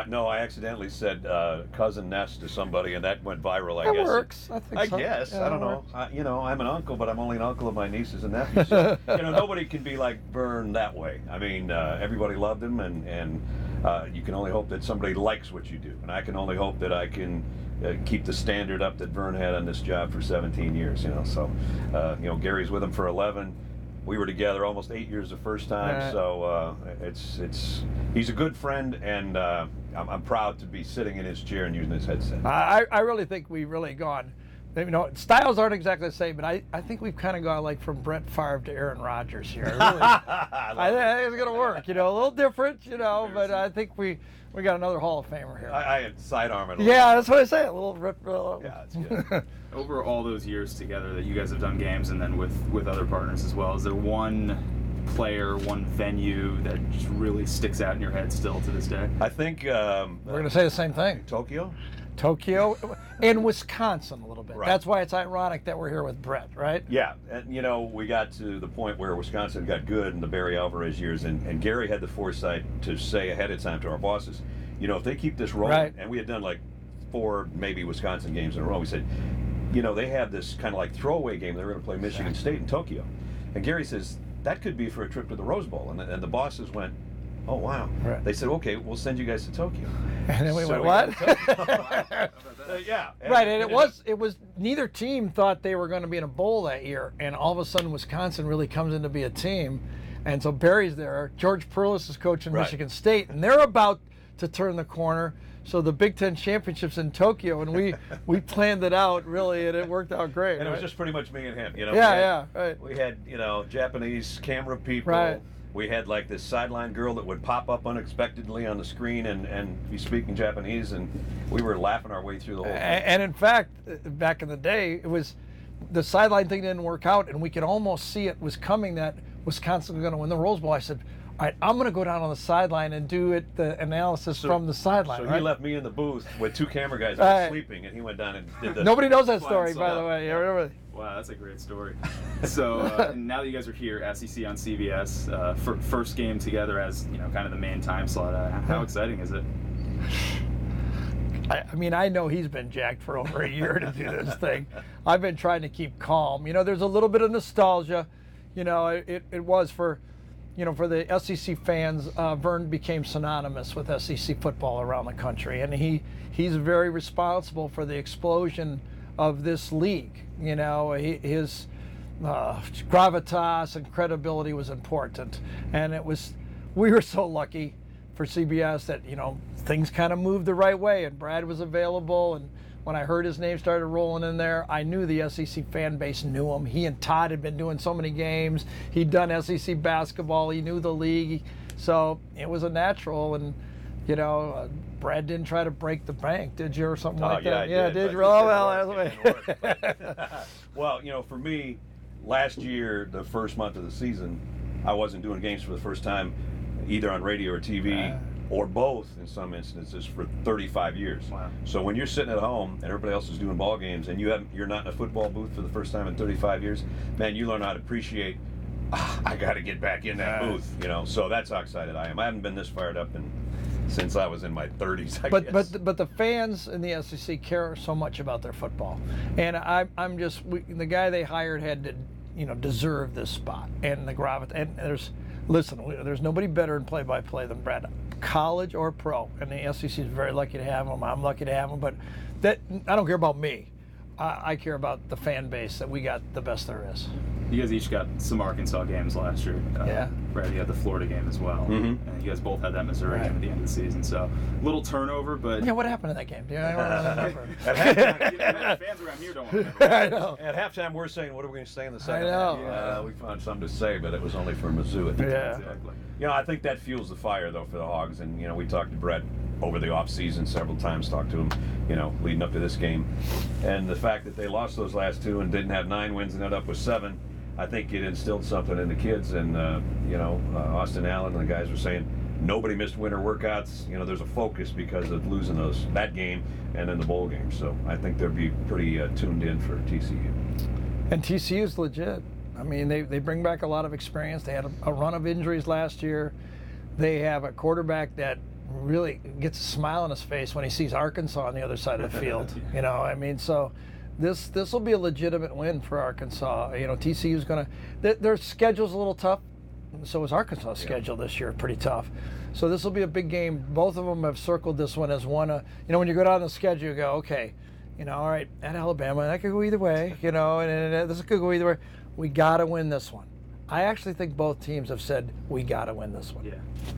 No, I accidentally said cousin Ness to somebody, and that went viral. I That guess works. I think so. I guess. Yeah, I don't know. I'm an uncle, but I'm only an uncle of my nieces and nephews. So, nobody can be like Vern that way. I mean, everybody loved him, and you can only hope that somebody likes what you do. And I can only hope that I can keep the standard up that Vern had on this job for 17 years. So, Gary's with him for 11. We were together almost 8 years the first time. Right. So he's a good friend, and I'm proud to be sitting in his chair and using his headset. I really think we've really gone. Styles aren't exactly the same, but I think we've kind of gone like from Brett Favre to Aaron Rodgers here. Really, I think it's going to work. A little different, but I think we got another Hall of Famer here. I had sidearm it. Yeah, that's what I say. A little rip. Yeah, it's good. Over all those years together that you guys have done games and then with other partners as well, is there one player, one venue that just really sticks out in your head still to this day? I think we're going to say the same thing. Tokyo and Wisconsin a little bit. Right. That's why it's ironic that we're here with Brett, right? Yeah, and we got to the point where Wisconsin got good in the Barry Alvarez years, and Gary had the foresight to say ahead of time to our bosses, if they keep this rolling, right. And we had done like 4 maybe Wisconsin games in a row, we said, they have this kind of like throwaway game. They were going to play Michigan State in Tokyo, and Gary says that could be for a trip to the Rose Bowl, and the bosses went, oh wow. Right. They said, okay, we'll send you guys to Tokyo. And then we went, what? Yeah. Right, and it was neither team thought they were going to be in a bowl that year, and all of a sudden Wisconsin really comes in to be a team, and so Barry's there. George Perlis is coaching Michigan State, and they're about to turn the corner. So the Big Ten Championship's in Tokyo, and we planned it out really, and it worked out great. And it was just pretty much me and him. Right. We had Japanese camera people. Right. We had like this sideline girl that would pop up unexpectedly on the screen and be speaking Japanese, and we were laughing our way through the whole thing. And in fact, back in the day, it was the sideline thing didn't work out, and we could almost see it was coming that Wisconsin was going to win the Rose Bowl. I said, all right, I'm going to go down on the sideline and do the analysis from the sideline. So he left me in the booth with 2 camera guys who were sleeping, and he went down and did the... Nobody knows that story, by the way. Yeah, wow, that's a great story. So now that you guys are here, SEC on CBS, first game together as kind of the main time slot. How exciting is it? I know he's been jacked for over a year to do this thing. I've been trying to keep calm. There's a little bit of nostalgia. It was for the SEC fans. Vern became synonymous with SEC football around the country, and he's very responsible for the explosion of this league. His gravitas and credibility was important, and we were so lucky for CBS that things kind of moved the right way, and Brad was available, and when I heard his name started rolling in there, I knew the SEC fan base knew him. He and Todd had been doing so many games. He'd done SEC basketball. He knew the league. So it was a natural. And, Brad didn't try to break the bank, did you, or something like that? Yeah, I did. Well, for me, last year, the first month of the season, I wasn't doing games for the first time, either on radio or TV. Or both in some instances for 35 years. Wow. So when you're sitting at home and everybody else is doing ball games and you're not in a football booth for the first time in 35 years, man, you learn how to appreciate, I got to get back in that booth, So that's how excited I am. I haven't been this fired up since I was in my 30s, I guess. But the fans in the SEC care so much about their football. And the guy they hired had to, deserve this spot. And the gravitas. And there's nobody better in play-by-play than Brad, college or pro, and the SEC is very lucky to have him. I'm lucky to have him, but I don't care about me. I care about the fan base that we got the best there is. You guys each got some Arkansas games last year. Brad, you had the Florida game as well. Mm-hmm. And you guys both had that Missouri game at the end of the season. So little turnover, but... Yeah, what happened in that game? I don't remember. Fans around here don't remember. I know. At halftime, we're saying, what are we going to say in the second I know. half? We found something to say, but it was only for Mizzou at the time. Exactly. I think that fuels the fire, though, for the Hogs. And, we talked to Brett over the offseason several times, talked to him, leading up to this game. And the fact that they lost those last 2 and didn't have 9 wins and ended up with 7, I think it instilled something in the kids. And, Austin Allen and the guys were saying nobody missed winter workouts. There's a focus because of losing that game and then the bowl game. So I think they'll be pretty tuned in for TCU. And TCU's legit. They bring back a lot of experience. They had a run of injuries last year. They have a quarterback that really gets a smile on his face when he sees Arkansas on the other side of the field. You know, I mean, so this will be a legitimate win for Arkansas. You know, TCU's going to, their schedule's a little tough. So is Arkansas' schedule this year, pretty tough. So this will be a big game. Both of them have circled this one as one. You know, when you go down the schedule, you go, okay, you know, all right, at Alabama, that could go either way. You know, and this could go either way. We got to win this one. I actually think both teams have said we got to win this one. Yeah.